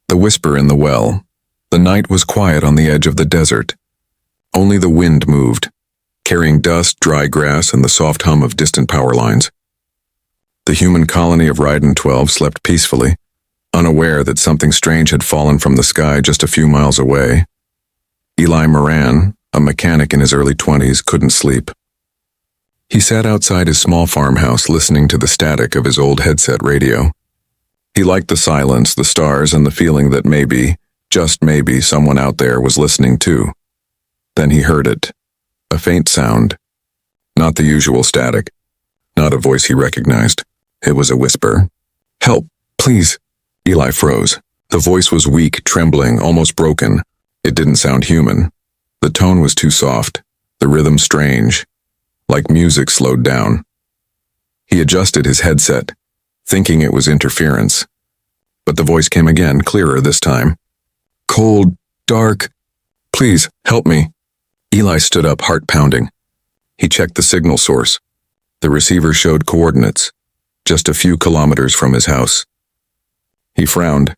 The whisper in the well. The night was quiet on the edge of the desert. Only the wind moved, carrying dust, dry grass, and the soft hum of distant power lines. The human colony of Ryden 12 slept peacefully, unaware that something strange had fallen from the sky just a few miles away. Eli Moran, a mechanic in his early 20s, couldn't sleep. He sat outside his small farmhouse listening to the static of his old headset radio. He liked the silence, the stars, and the feeling that maybe, just maybe, someone out there was listening too. Then he heard it. A faint sound. Not the usual static. Not a voice he recognized. It was a whisper. "Help, please." Eli froze. The voice was weak, trembling, almost broken. It didn't sound human. The tone was too soft. The rhythm strange. Like music slowed down. He adjusted his headset, thinking it was interference. But the voice came again, clearer this time. "Cold, dark. Please, help me." Eli stood up, heart pounding. He checked the signal source. The receiver showed coordinates, just a few kilometers from his house. He frowned.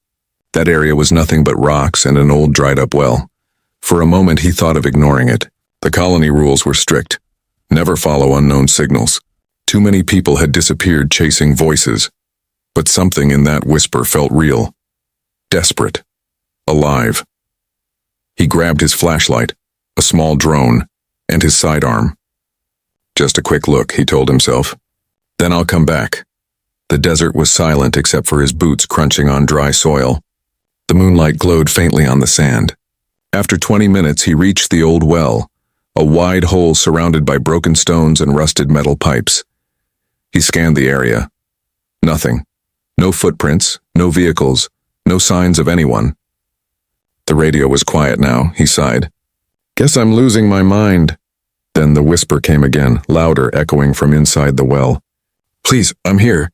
That area was nothing but rocks and an old dried-up well. For a moment he thought of ignoring it. The colony rules were strict. Never follow unknown signals. Too many people had disappeared chasing voices. But something in that whisper felt real. Desperate. Alive. He grabbed his flashlight, a small drone, and his sidearm. Just a quick look, he told himself. Then I'll come back. The desert was silent except for his boots crunching on dry soil. The moonlight glowed faintly on the sand. After 20 minutes, he reached the old well, a wide hole surrounded by broken stones and rusted metal pipes. He scanned the area. Nothing. No footprints, no vehicles, no signs of anyone. The radio was quiet now, he sighed. Guess I'm losing my mind. Then the whisper came again, louder, echoing from inside the well. Please, I'm here.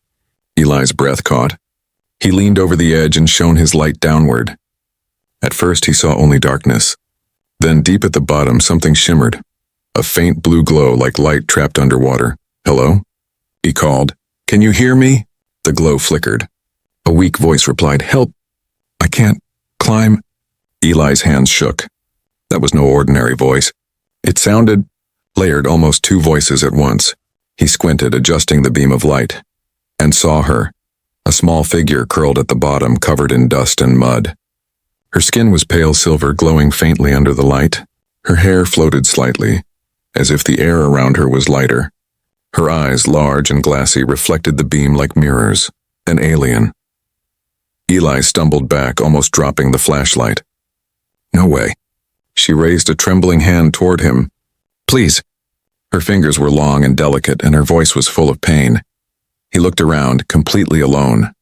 Eli's breath caught. He leaned over the edge and shone his light downward. At first he saw only darkness. Then deep at the bottom something shimmered. A faint blue glow like light trapped underwater. Hello? He called. Can you hear me? The glow flickered. A weak voice replied, Help! I can't climb. Eli's hands shook. That was no ordinary voice. It sounded layered, almost two voices at once. He squinted, adjusting the beam of light, and saw her. A small figure curled at the bottom, covered in dust and mud. Her skin was pale silver, glowing faintly under the light. Her hair floated slightly, as if the air around her was lighter. Her eyes, large and glassy, reflected the beam like mirrors. An alien. Eli stumbled back, almost dropping the flashlight. No way. She raised a trembling hand toward him. Please. Her fingers were long and delicate, and her voice was full of pain. He looked around, completely alone.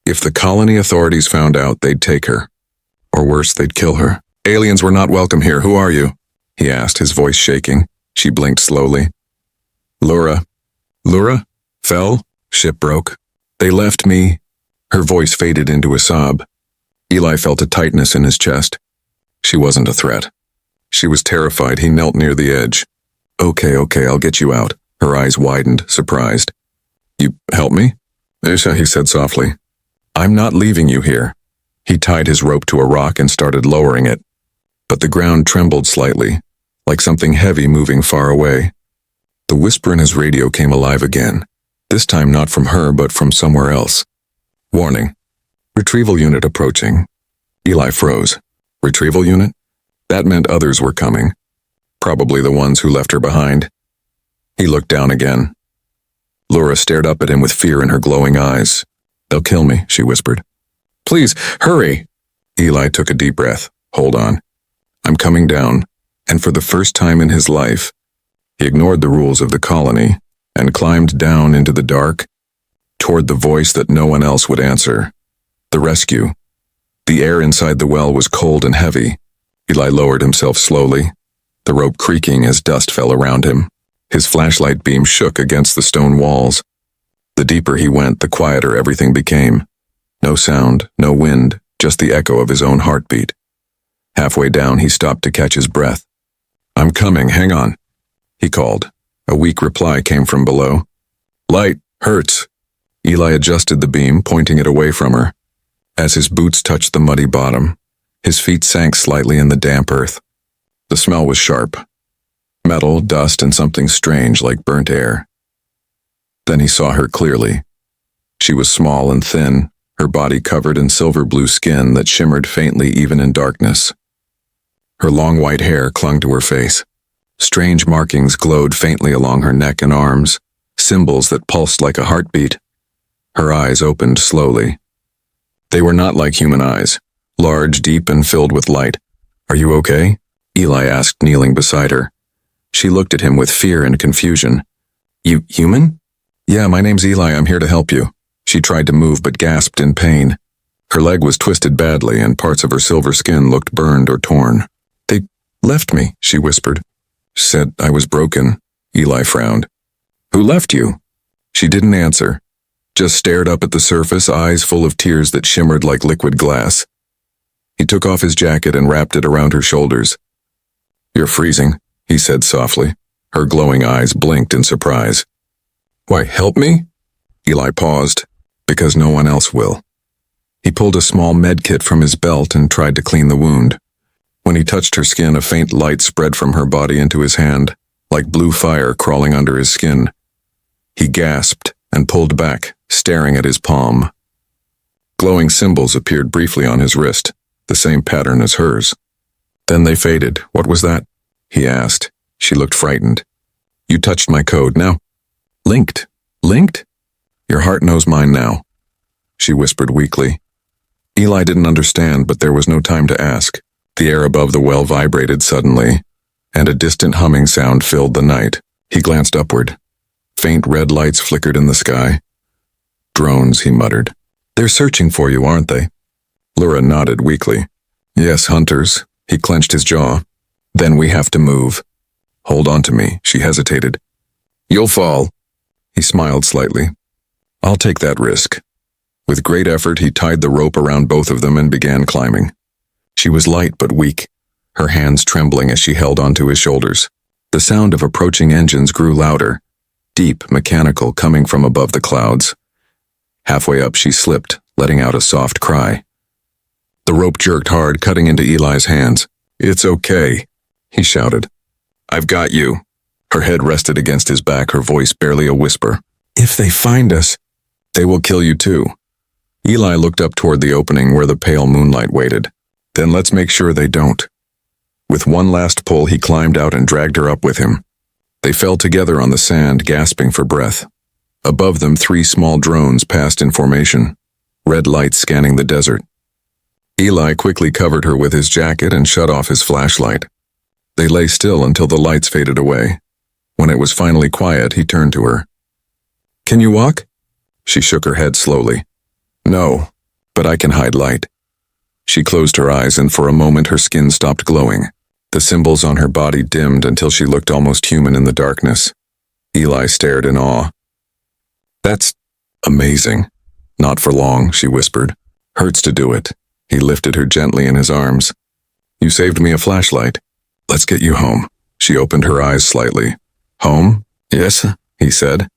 If the colony authorities found out, they'd take her. Or worse, they'd kill her. Aliens were not welcome here. Who are you? He asked, his voice shaking. She blinked slowly. Laura. Laura? Fell? Ship broke. They left me. Her voice faded into a sob. Eli felt a tightness in his chest. She wasn't a threat. She was terrified. He knelt near the edge. Okay, I'll get you out. Her eyes widened, surprised. You help me? Isha, he said softly. I'm not leaving you here. He tied his rope to a rock and started lowering it. But the ground trembled slightly, like something heavy moving far away. The whisper in his radio came alive again, this time not from her but from somewhere else. Warning. Retrieval unit approaching. Eli froze. Retrieval unit? That meant others were coming. Probably the ones who left her behind. He looked down again. Laura stared up at him with fear in her glowing eyes. They'll kill me, she whispered. Please, hurry! Eli took a deep breath. Hold on. I'm coming down, and for the first time in his life, he ignored the rules of the colony and climbed down into the dark, toward the voice that no one else would answer. The rescue. The air inside the well was cold and heavy. Eli lowered himself slowly, the rope creaking as dust fell around him. His flashlight beam shook against the stone walls. The deeper he went, the quieter everything became. No sound, no wind, just the echo of his own heartbeat. Halfway down, he stopped to catch his breath. I'm coming, hang on, he called. A weak reply came from below. Light, hurts. Eli adjusted the beam, pointing it away from her. As his boots touched the muddy bottom, his feet sank slightly in the damp earth. The smell was sharp. Metal, dust, and something strange like burnt air. Then he saw her clearly. She was small and thin, her body covered in silver blue skin that shimmered faintly even in darkness. Her long white hair clung to her face. Strange markings glowed faintly along her neck and arms, symbols that pulsed like a heartbeat. Her eyes opened slowly. They were not like human eyes, large, deep, and filled with light. "Are you okay?" Eli asked, kneeling beside her. She looked at him with fear and confusion. "You human?" "Yeah, my name's Eli. I'm here to help you." She tried to move but gasped in pain. Her leg was twisted badly and parts of her silver skin looked burned or torn. "They left me," she whispered. "Said I was broken." Eli frowned. "Who left you?" She didn't answer, just stared up at the surface, eyes full of tears that shimmered like liquid glass. He took off his jacket and wrapped it around her shoulders. "You're freezing," he said softly. Her glowing eyes blinked in surprise. "Why, help me?" Eli paused. "Because no one else will." He pulled a small med kit from his belt and tried to clean the wound. When he touched her skin, a faint light spread from her body into his hand, like blue fire crawling under his skin. He gasped and pulled back, staring at his palm. Glowing symbols appeared briefly on his wrist, the same pattern as hers. Then they faded. "What was that?" he asked. She looked frightened. "You touched my code. Now." "Linked." "Linked?" "Your heart knows mine now," she whispered weakly. Eli didn't understand, but there was no time to ask. The air above the well vibrated suddenly, and a distant humming sound filled the night. He glanced upward. Faint red lights flickered in the sky. "Drones," he muttered. "They're searching for you, aren't they?" Lura nodded weakly. "Yes, hunters." He clenched his jaw. "Then we have to move." "Hold on to me," she hesitated. "You'll fall." He smiled slightly. "I'll take that risk." With great effort, he tied the rope around both of them and began climbing. She was light but weak, her hands trembling as she held onto his shoulders. The sound of approaching engines grew louder, deep, mechanical, coming from above the clouds. Halfway up, she slipped, letting out a soft cry. The rope jerked hard, cutting into Eli's hands. "It's okay," he shouted. "I've got you." Her head rested against his back, her voice barely a whisper. "If they find us, they will kill you too." Eli looked up toward the opening where the pale moonlight waited. "Then let's make sure they don't." With one last pull, he climbed out and dragged her up with him. They fell together on the sand, gasping for breath. Above them, 3 small drones passed in formation, red lights scanning the desert. Eli quickly covered her with his jacket and shut off his flashlight. They lay still until the lights faded away. When it was finally quiet, he turned to her. "Can you walk?" She shook her head slowly. "No, but I can hide light." She closed her eyes, and for a moment her skin stopped glowing. The symbols on her body dimmed until she looked almost human in the darkness. Eli stared in awe. "That's amazing." "Not for long," she whispered. "Hurts to do it." He lifted her gently in his arms. "You saved me a flashlight. Let's get you home." She opened her eyes slightly. "Home?" "Yes," he said,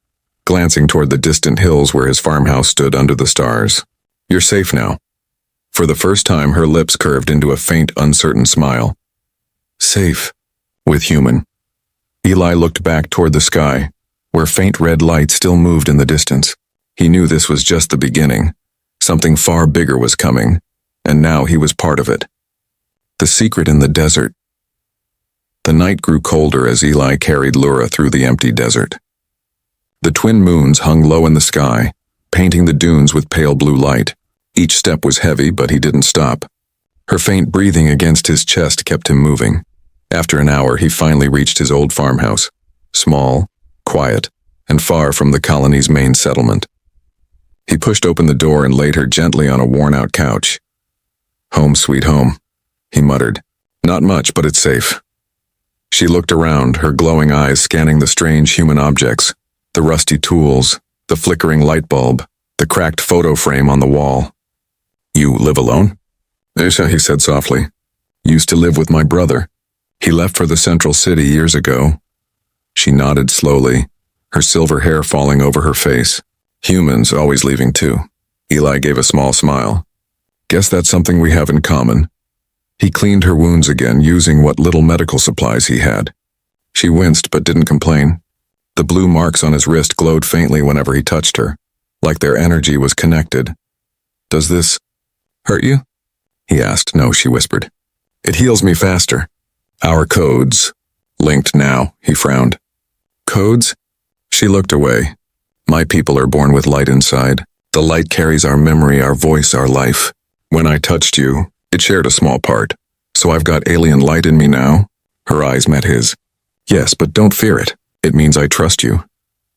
glancing toward the distant hills where his farmhouse stood under the stars. "You're safe now." For the first time, her lips curved into a faint, uncertain smile. "Safe. With human." Eli looked back toward the sky, where faint red light still moved in the distance. He knew this was just the beginning. Something far bigger was coming, and now he was part of it. The secret in the desert. The night grew colder as Eli carried Lura through the empty desert. The twin moons hung low in the sky, painting the dunes with pale blue light. Each step was heavy, but he didn't stop. Her faint breathing against his chest kept him moving. After an hour, he finally reached his old farmhouse, small, quiet, and far from the colony's main settlement. He pushed open the door and laid her gently on a worn-out couch. "Home, sweet home," he muttered. "Not much, but it's safe." She looked around, her glowing eyes scanning the strange human objects, the rusty tools, the flickering light bulb, the cracked photo frame on the wall. "You live alone?" "Isha," he said softly. "Used to live with my brother. He left for the central city years ago." She nodded slowly, her silver hair falling over her face. "Humans always leaving too." Eli gave a small smile. Guess that's something we have in common. He cleaned her wounds again using what little medical supplies he had. She winced but didn't complain. The blue marks on his wrist glowed faintly whenever he touched her, like their energy was connected. Does this hurt you? He asked. No, she whispered. It heals me faster. Our codes. Linked now, he frowned. Codes? She looked away. My people are born with light inside. The light carries our memory, our voice, our life. When I touched you, it shared a small part. So I've got alien light in me now? Her eyes met his. Yes, but don't fear it. It means I trust you.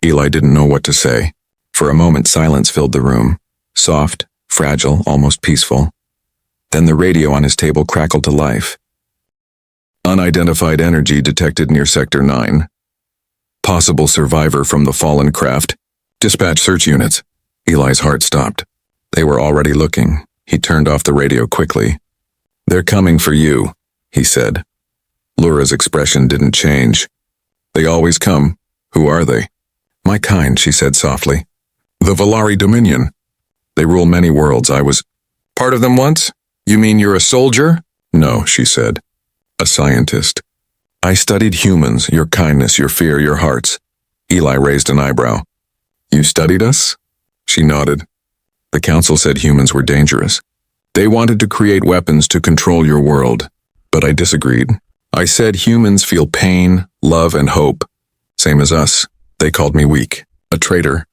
Eli didn't know what to say. For a moment, silence filled the room. Soft, fragile, almost peaceful. Then the radio on his table crackled to life. Unidentified energy detected near Sector 9. Possible survivor from the fallen craft. Dispatch search units. Eli's heart stopped. They were already looking. He turned off the radio quickly. They're coming for you, he said. Laura's expression didn't change. They always come. Who are they? My kind, she said softly. The Valari Dominion. They rule many worlds. I was part of them once? You mean you're a soldier? No, she said. A scientist. I studied humans, your kindness, your fear, your hearts. Eli raised an eyebrow. You studied us? She nodded. The council said humans were dangerous. They wanted to create weapons to control your world, but I disagreed. I said humans feel pain, love, and hope. Same as us. They called me weak. A traitor.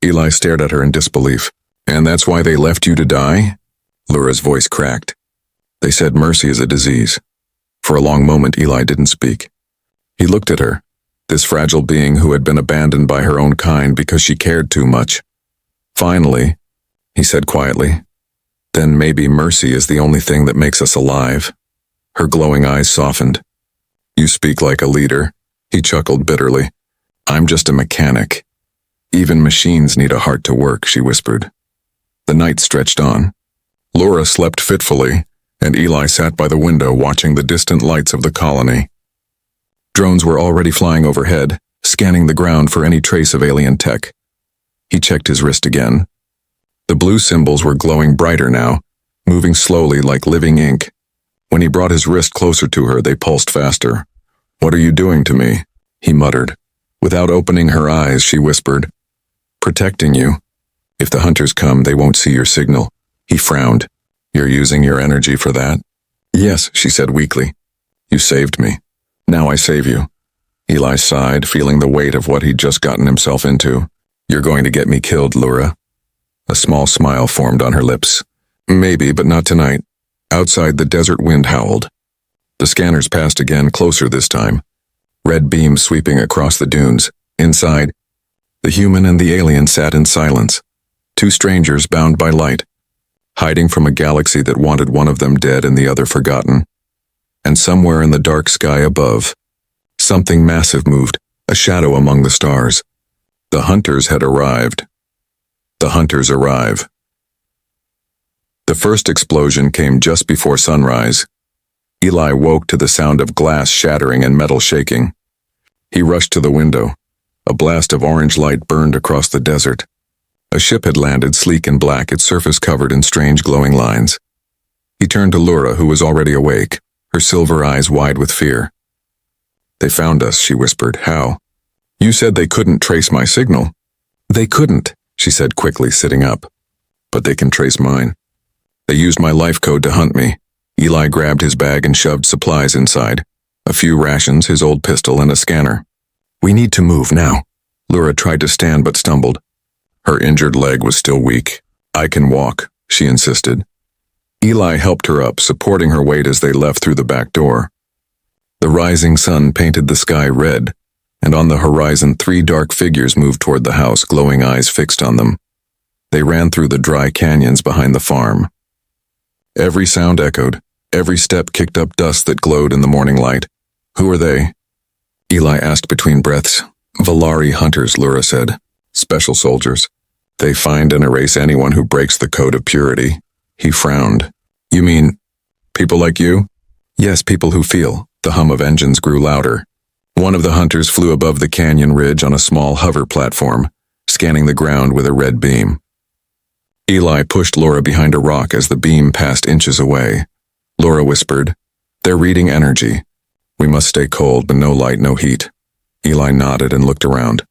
Eli stared at her in disbelief. And that's why they left you to die? Laura's voice cracked. They said mercy is a disease. For a long moment, Eli didn't speak. He looked at her, this fragile being who had been abandoned by her own kind because she cared too much. Finally, he said quietly, then maybe mercy is the only thing that makes us alive. Her glowing eyes softened. You speak like a leader, he chuckled bitterly. I'm just a mechanic. Even machines need a heart to work, she whispered. The night stretched on. Laura slept fitfully, and Eli sat by the window watching the distant lights of the colony. Drones were already flying overhead, scanning the ground for any trace of alien tech. He checked his wrist again. The blue symbols were glowing brighter now, moving slowly like living ink. When he brought his wrist closer to her, they pulsed faster. What are you doing to me? He muttered. Without opening her eyes, she whispered, protecting you. If the hunters come, they won't see your signal. He frowned. You're using your energy for that? Yes, she said weakly. You saved me. Now I save you. Eli sighed, feeling the weight of what he'd just gotten himself into. You're going to get me killed, Laura. A small smile formed on her lips. Maybe, but not tonight. Outside, the desert wind howled. The scanners passed again, closer this time. Red beams sweeping across the dunes. Inside, the human and the alien sat in silence. Two strangers bound by light, hiding from a galaxy that wanted one of them dead and the other forgotten. And somewhere in the dark sky above, something massive moved, a shadow among the stars. The hunters had arrived. The hunters arrive. The first explosion came just before sunrise. Eli woke to the sound of glass shattering and metal shaking. He rushed to the window. A blast of orange light burned across the desert. A ship had landed, sleek and black, its surface covered in strange glowing lines. He turned to Laura, who was already awake, her silver eyes wide with fear. They found us, she whispered. How? You said they couldn't trace my signal. They couldn't, she said quickly, sitting up. But they can trace mine. They used my life code to hunt me. Eli grabbed his bag and shoved supplies inside. A few rations, his old pistol, and a scanner. We need to move now. Laura tried to stand but stumbled. Her injured leg was still weak. I can walk, she insisted. Eli helped her up, supporting her weight as they left through the back door. The rising sun painted the sky red, and on the horizon 3 dark figures moved toward the house, glowing eyes fixed on them. They ran through the dry canyons behind the farm. Every sound echoed, every step kicked up dust that glowed in the morning light. Who are they? Eli asked between breaths. Valari hunters, Laura said. Special soldiers. They find and erase anyone who breaks the code of purity. He frowned. You mean, people like you? Yes, people who feel. The hum of engines grew louder. One of the hunters flew above the canyon ridge on a small hover platform, scanning the ground with a red beam. Eli pushed Laura behind a rock as the beam passed inches away. Laura whispered, "They're reading energy. We must stay cold, but no light, no heat." Eli nodded and looked around.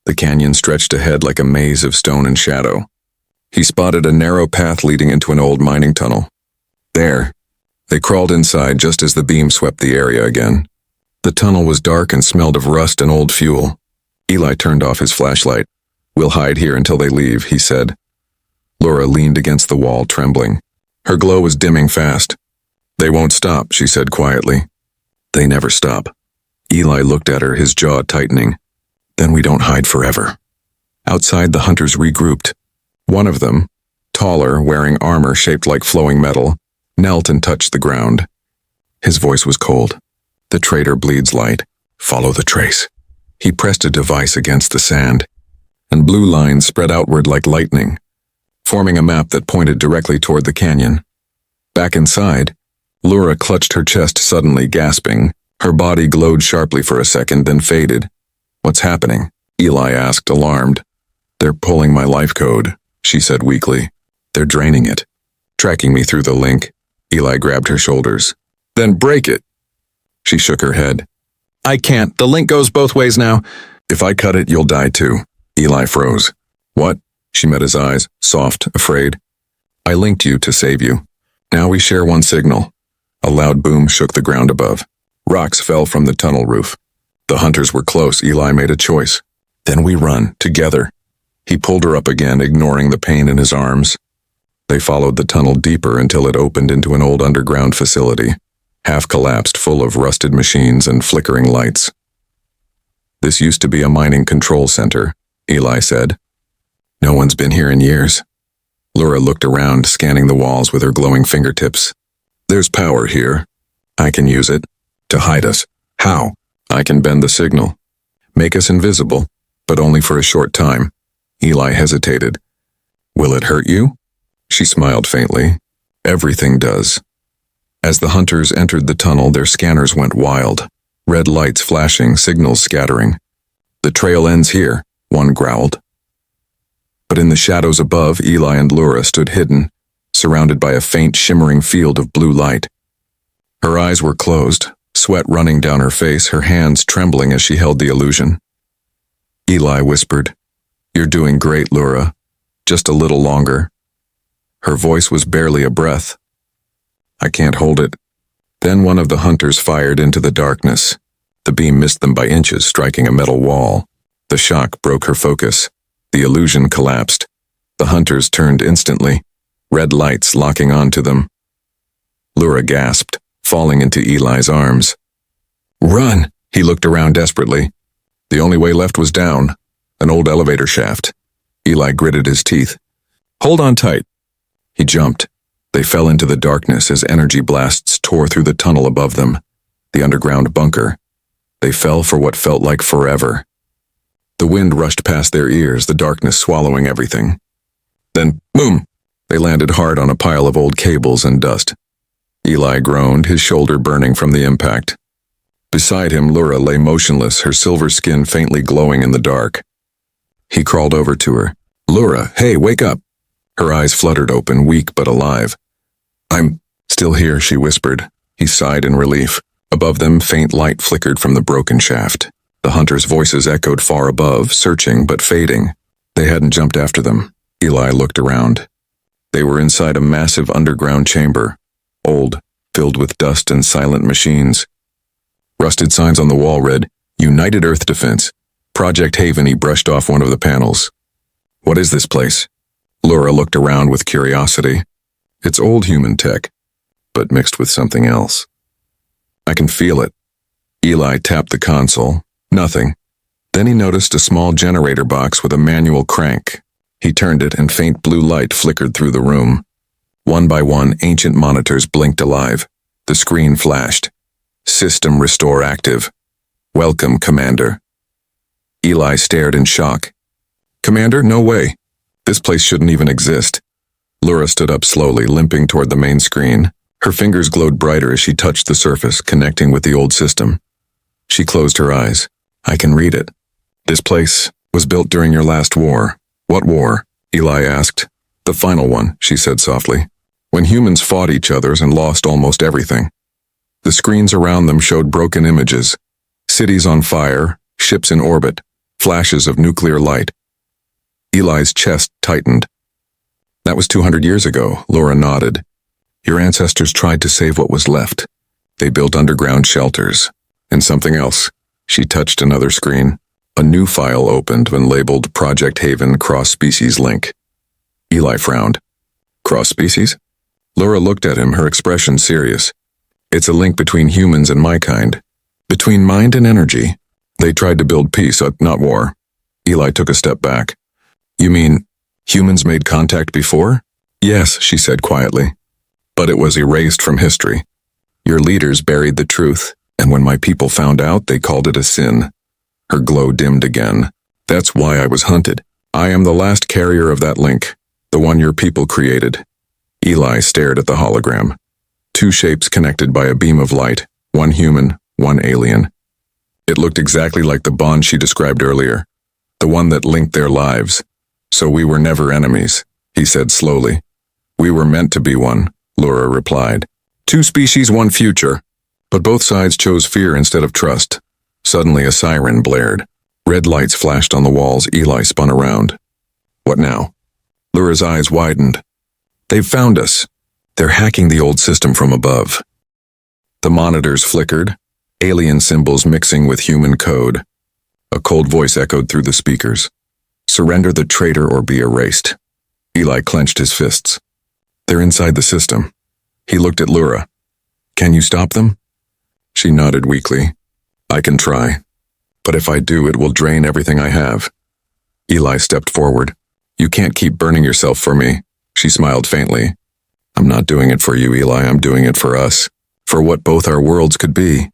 The canyon stretched ahead like a maze of stone and shadow. He spotted a narrow path leading into an old mining tunnel. There. They crawled inside just as the beam swept the area again. The tunnel was dark and smelled of rust and old fuel. Eli turned off his flashlight. "We'll hide here until they leave," he said. Laura leaned against the wall, trembling. Her glow was dimming fast. "They won't stop," she said quietly. "They never stop." Eli looked at her, his jaw tightening. "Then we don't hide forever." Outside, the hunters regrouped. One of them, taller, wearing armor shaped like flowing metal, knelt and touched the ground. His voice was cold. "The traitor bleeds light. Follow the trace." He pressed a device against the sand, and blue lines spread outward like lightning, forming a map that pointed directly toward the canyon. Back inside, Laura clutched her chest suddenly, gasping. Her body glowed sharply for a second, then faded. "What's happening?" Eli asked, alarmed. "They're pulling my life code," she said weakly. "They're draining it. Tracking me through the link." Eli grabbed her shoulders. "Then break it." She shook her head. "I can't. The link goes both ways now." "If I cut it, you'll die too." Eli froze. "What?" She met his eyes, soft, afraid. "I linked you to save you. Now we share one signal." A loud boom shook the ground above. Rocks fell from the tunnel roof. The hunters were close. Eli made a choice. "Then we run, together." He pulled her up again, ignoring the pain in his arms. They followed the tunnel deeper until it opened into an old underground facility, half collapsed, full of rusted machines and flickering lights. "This used to be a mining control center," Eli said. "No one's been here in years." Laura looked around, scanning the walls with her glowing fingertips. "There's power here. I can use it. To hide us." "How?" "I can bend the signal. Make us invisible, but only for a short time." Eli hesitated. "Will it hurt you?" She smiled faintly. "Everything does." As the hunters entered the tunnel, their scanners went wild. Red lights flashing, signals scattering. "The trail ends here," one growled. But in the shadows above, Eli and Laura stood hidden, surrounded by a faint, shimmering field of blue light. Her eyes were closed, sweat running down her face, her hands trembling as she held the illusion. Eli whispered, "You're doing great, Laura. Just a little longer." Her voice was barely a breath. "I can't hold it." Then one of the hunters fired into the darkness. The beam missed them by inches, striking a metal wall. The shock broke her focus. The illusion collapsed. The hunters turned instantly, red lights locking onto them. Laura gasped, falling into Eli's arms. "Run!" He looked around desperately. The only way left was down, an old elevator shaft. Eli gritted his teeth. "Hold on tight." He jumped. They fell into the darkness as energy blasts tore through the tunnel above them, the underground bunker. They fell for what felt like forever. The wind rushed past their ears, the darkness swallowing everything. Then, boom! They landed hard on a pile of old cables and dust. Eli groaned, his shoulder burning from the impact. Beside him, Laura lay motionless, her silver skin faintly glowing in the dark. He crawled over to her. "Laura, hey, wake up!" Her eyes fluttered open, weak but alive. "I'm still here," she whispered. He sighed in relief. Above them, faint light flickered from the broken shaft. The hunters' voices echoed far above, searching but fading. They hadn't jumped after them. Eli looked around. They were inside a massive underground chamber, old, filled with dust and silent machines. Rusted signs on the wall read, "United Earth Defense." Project Haven. He brushed off one of the panels. "What is this place?" Laura looked around with curiosity. "It's old human tech, but mixed with something else. I can feel it." Eli tapped the console. Nothing. Then he noticed a small generator box with a manual crank. He turned it and faint blue light flickered through the room. One by one, ancient monitors blinked alive. The screen flashed. "System restore active. Welcome, Commander." Eli stared in shock. "Commander, no way. This place shouldn't even exist." Laura stood up slowly, limping toward the main screen. Her fingers glowed brighter as she touched the surface, connecting with the old system. She closed her eyes. "I can read it. This place was built during your last war." "What war?" Eli asked. The final one, she said softly. When humans fought each other and lost almost everything. The screens around them showed broken images. Cities on fire, ships in orbit, flashes of nuclear light. Eli's chest tightened. That was 200 years ago, Laura nodded. Your ancestors tried to save what was left. They built underground shelters. And something else. She touched another screen. A new file opened and labeled Project Haven Cross-Species Link. Eli frowned. Cross-species? Laura looked at him, her expression serious. It's a link between humans and my kind. Between mind and energy. They tried to build peace, not war. Eli took a step back. You mean, humans made contact before? Yes, she said quietly. But it was erased from history. Your leaders buried the truth, and when my people found out, they called it a sin. Her glow dimmed again. That's why I was hunted. I am the last carrier of that link, the one your people created. Eli stared at the hologram. Two shapes connected by a beam of light, one human, one alien. It looked exactly like the bond she described earlier, the one that linked their lives. So we were never enemies, he said slowly. We were meant to be one, Laura replied. Two species, one future. But both sides chose fear instead of trust. Suddenly a siren blared. Red lights flashed on the walls. Eli spun around. What now? Laura's eyes widened. They've found us. They're hacking the old system from above. The monitors flickered, alien symbols mixing with human code. A cold voice echoed through the speakers. Surrender the traitor or be erased. Eli clenched his fists. They're inside the system. He looked at Laura. Can you stop them? She nodded weakly. I can try. But if I do, it will drain everything I have. Eli stepped forward. You can't keep burning yourself for me. She smiled faintly. I'm not doing it for you, Eli. I'm doing it for us. For what both our worlds could be.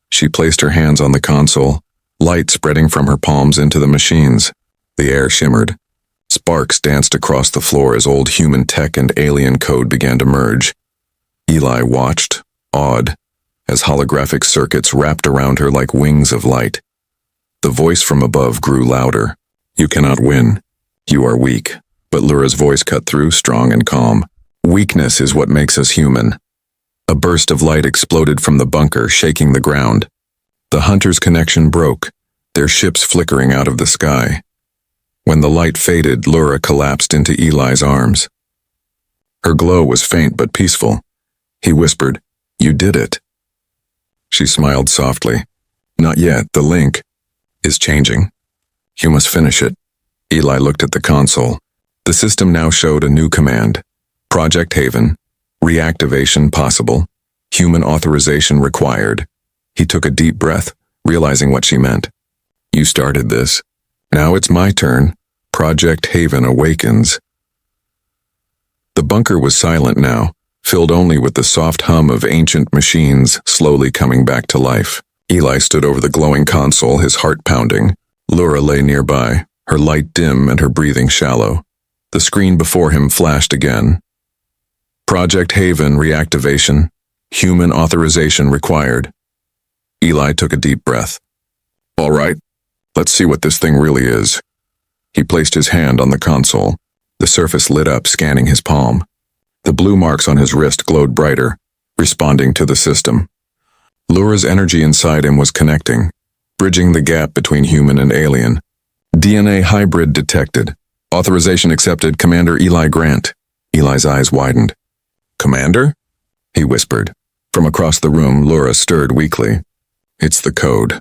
She placed her hands on the console, light spreading from her palms into the machines. The air shimmered. Sparks danced across the floor as old human tech and alien code began to merge. Eli watched, awed, as holographic circuits wrapped around her like wings of light. The voice from above grew louder. You cannot win. You are weak. But Laura's voice cut through, strong and calm. Weakness is what makes us human. A burst of light exploded from the bunker, shaking the ground. The hunters' connection broke, their ships flickering out of the sky. When the light faded, Laura collapsed into Eli's arms. Her glow was faint but peaceful. He whispered, You did it. She smiled softly. Not yet, the link is changing. You must finish it. Eli looked at the console. The system now showed a new command. Project Haven. Reactivation possible. Human authorization required. He took a deep breath, realizing what she meant. You started this. Now it's my turn. Project Haven awakens. The bunker was silent now, filled only with the soft hum of ancient machines slowly coming back to life. Eli stood over the glowing console, his heart pounding. Laura lay nearby, her light dim and her breathing shallow. The screen before him flashed again. Project Haven reactivation. Human authorization required. Eli took a deep breath. All right, let's see what this thing really is. He placed his hand on the console. The surface lit up, scanning his palm. The blue marks on his wrist glowed brighter, responding to the system. Laura's energy inside him was connecting, bridging the gap between human and alien. DNA hybrid detected. Authorization accepted, Commander Eli Grant. Eli's eyes widened. Commander? He whispered. From across the room, Laura stirred weakly. It's the code.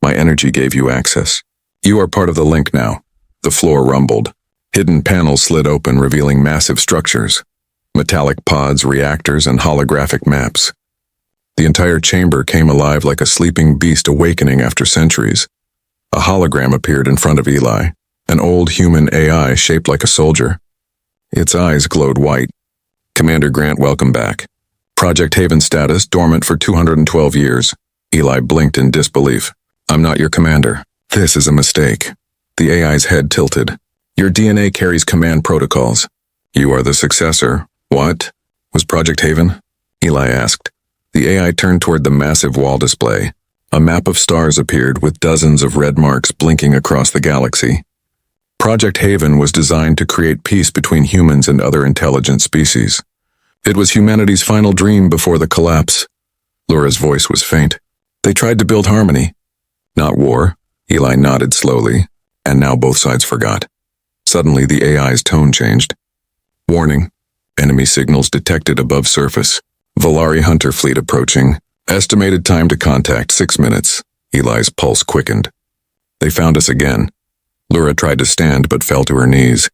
My energy gave you access. You are part of the link now. The floor rumbled. Hidden panels slid open, revealing massive structures. Metallic pods, reactors, and holographic maps. The entire chamber came alive like a sleeping beast awakening after centuries. A hologram appeared in front of Eli, an old human AI shaped like a soldier. Its eyes glowed white. Commander Grant, welcome back. Project Haven status, dormant for 212 years. Eli blinked in disbelief. I'm not your commander. This is a mistake. The AI's head tilted. Your DNA carries command protocols. You are the successor. What? Was Project Haven? Eli asked. The AI turned toward the massive wall display. A map of stars appeared with dozens of red marks blinking across the galaxy. Project Haven was designed to create peace between humans and other intelligent species. It was humanity's final dream before the collapse. Laura's voice was faint. They tried to build harmony, not war. Eli nodded slowly, and now both sides forgot. Suddenly, the AI's tone changed. Warning. Enemy signals detected above surface. Valari hunter fleet approaching. Estimated time to contact 6 minutes. Eli's pulse quickened. They found us again. Laura tried to stand but fell to her knees.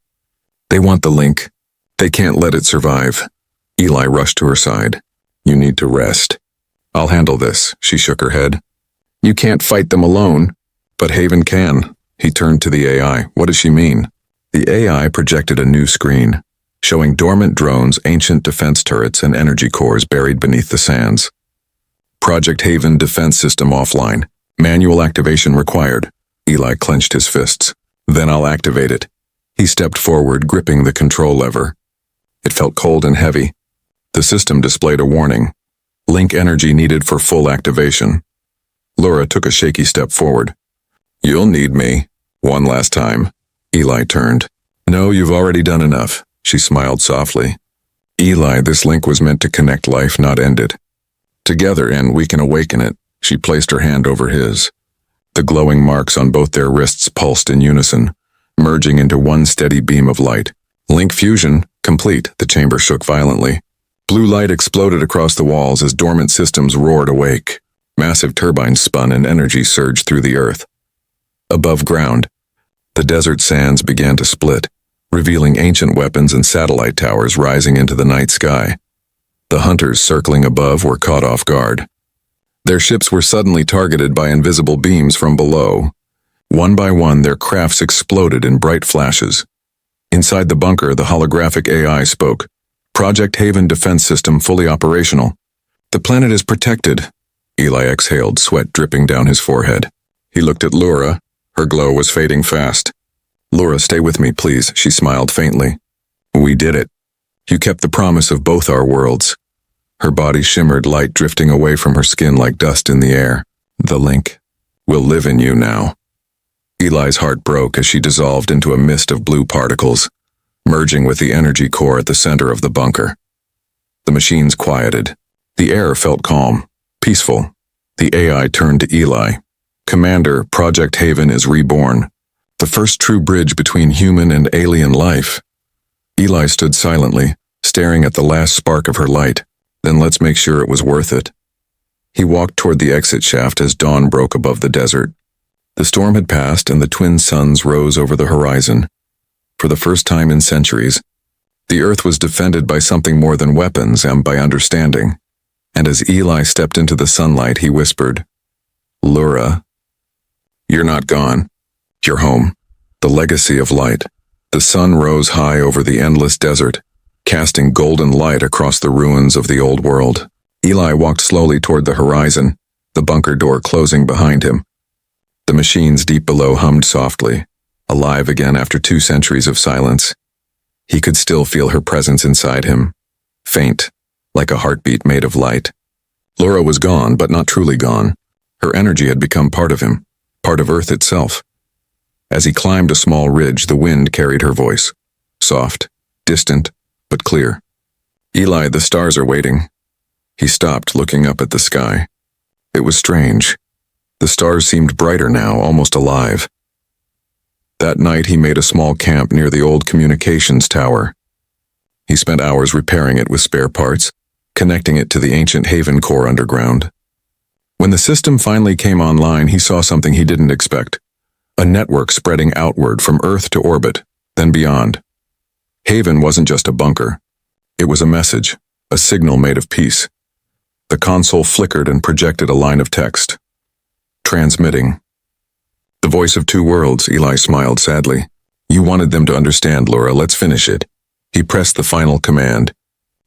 They want the link. They can't let it survive. Eli rushed to her side. You need to rest. I'll handle this, she shook her head. You can't fight them alone. But Haven can. He turned to the AI. What does she mean? The AI projected a new screen, showing dormant drones, ancient defense turrets, and energy cores buried beneath the sands. Project Haven defense system offline. Manual activation required. Eli clenched his fists. Then I'll activate it. He stepped forward, gripping the control lever. It felt cold and heavy. The system displayed a warning. Link energy needed for full activation. Laura took a shaky step forward. You'll need me. One last time. Eli turned. No, you've already done enough. She smiled softly. Eli, this link was meant to connect life, not end it. Together, and we can awaken it. She placed her hand over his. The glowing marks on both their wrists pulsed in unison, merging into one steady beam of light. Link fusion, complete. The chamber shook violently. Blue light exploded across the walls as dormant systems roared awake. Massive turbines spun and energy surged through the earth. Above ground, the desert sands began to split, revealing ancient weapons and satellite towers rising into the night sky. The hunters circling above were caught off guard. Their ships were suddenly targeted by invisible beams from below. One by one, their crafts exploded in bright flashes. Inside the bunker, the holographic AI spoke. Project Haven defense system fully operational. The planet is protected. Eli exhaled, sweat dripping down his forehead. He looked at Laura. Her glow was fading fast. Laura, stay with me, please, she smiled faintly. We did it. You kept the promise of both our worlds. Her body shimmered, light drifting away from her skin like dust in the air. The link will live in you now. Eli's heart broke as she dissolved into a mist of blue particles, merging with the energy core at the center of the bunker. The machines quieted. The air felt calm, peaceful. The AI turned to Eli. Commander, Project Haven is reborn. The first true bridge between human and alien life. Eli stood silently, staring at the last spark of her light. Then let's make sure it was worth it. He walked toward the exit shaft as dawn broke above the desert. The storm had passed and the twin suns rose over the horizon. For the first time in centuries, the earth was defended by something more than weapons and by understanding. And as Eli stepped into the sunlight, he whispered, Laura, you're not gone. You're home. The legacy of light. The sun rose high over the endless desert, casting golden light across the ruins of the old world. Eli walked slowly toward the horizon, the bunker door closing behind him. The machines deep below hummed softly, alive again after 2 centuries of silence. He could still feel her presence inside him, faint, like a heartbeat made of light. Laura was gone, but not truly gone. Her energy had become part of him, part of Earth itself. As he climbed a small ridge, the wind carried her voice, soft, distant, but clear. Eli, the stars are waiting. He stopped, looking up at the sky. It was strange. The stars seemed brighter now, almost alive. That night he made a small camp near the old communications tower. He spent hours repairing it with spare parts, connecting it to the ancient Haven core underground. When the system finally came online, he saw something he didn't expect. A network spreading outward from Earth to orbit, then beyond. Haven wasn't just a bunker. It was a message, a signal made of peace. The console flickered and projected a line of text. Transmitting. The voice of 2 worlds, Eli smiled sadly. You wanted them to understand, Laura, let's finish it. He pressed the final command.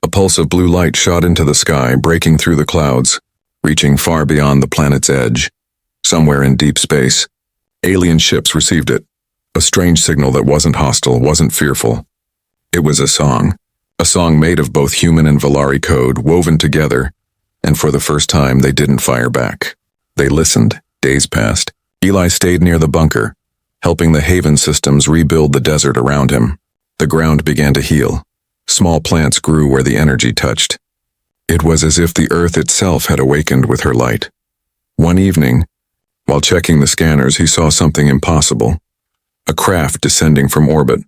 A pulse of blue light shot into the sky, breaking through the clouds, reaching far beyond the planet's edge. Somewhere in deep space, alien ships received it. A strange signal that wasn't hostile, wasn't fearful. It was a song made of both human and Valari code, woven together, and for the first time they didn't fire back. They listened. Days passed. Eli stayed near the bunker, helping the Haven systems rebuild the desert around him. The ground began to heal. Small plants grew where the energy touched. It was as if the earth itself had awakened with her light. One evening, while checking the scanners, he saw something impossible. A craft descending from orbit,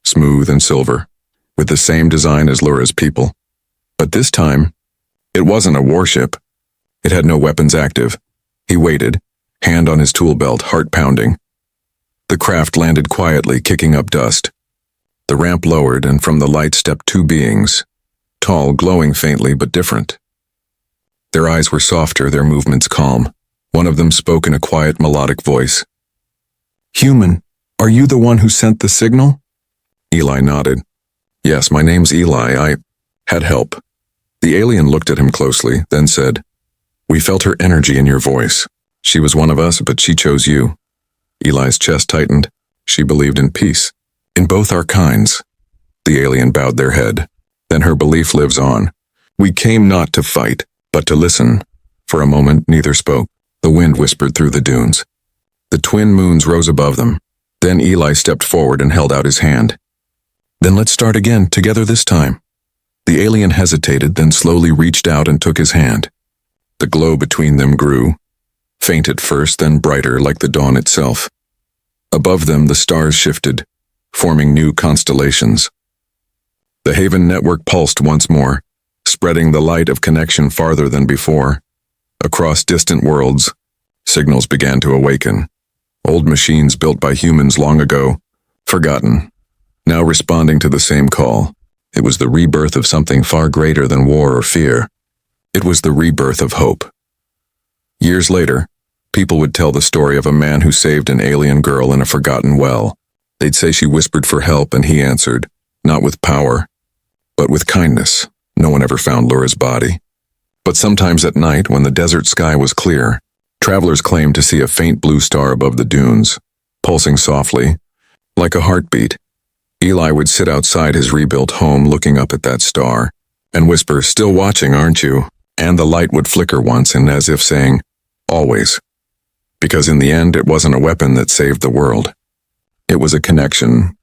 smooth and silver, with the same design as Lura's people. But this time, it wasn't a warship. It had no weapons active. He waited, hand on his tool belt, heart pounding. The craft landed quietly, kicking up dust. The ramp lowered, and from the light stepped two beings, tall, glowing faintly, but different. Their eyes were softer, their movements calm. One of them spoke in a quiet, melodic voice. "Human, are you the one who sent the signal?" Eli nodded. "Yes, my name's Eli. I had help." The alien looked at him closely, then said, "We felt her energy in your voice. She was one of us, but she chose you." Eli's chest tightened. She believed in peace. "In both our kinds." The alien bowed their head. "Then her belief lives on. We came not to fight, but to listen." For a moment, neither spoke. The wind whispered through the dunes. The twin moons rose above them. Then Eli stepped forward and held out his hand. "Then let's start again, together this time." The alien hesitated, then slowly reached out and took his hand. The glow between them grew, faint at first, then brighter like the dawn itself. Above them, the stars shifted, forming new constellations. The Haven network pulsed once more, spreading the light of connection farther than before. Across distant worlds, signals began to awaken. Old machines built by humans long ago, forgotten, now responding to the same call. It was the rebirth of something far greater than war or fear. It was the rebirth of hope. Years later, people would tell the story of a man who saved an alien girl in a forgotten well. They'd say she whispered for help and he answered, not with power, but with kindness. No one ever found Lura's body. But sometimes at night, when the desert sky was clear, travelers claimed to see a faint blue star above the dunes, pulsing softly, like a heartbeat. Eli would sit outside his rebuilt home looking up at that star and whisper, "Still watching, aren't you?" And the light would flicker once, and as if saying, "Always." Because in the end, it wasn't a weapon that saved the world. It was a connection,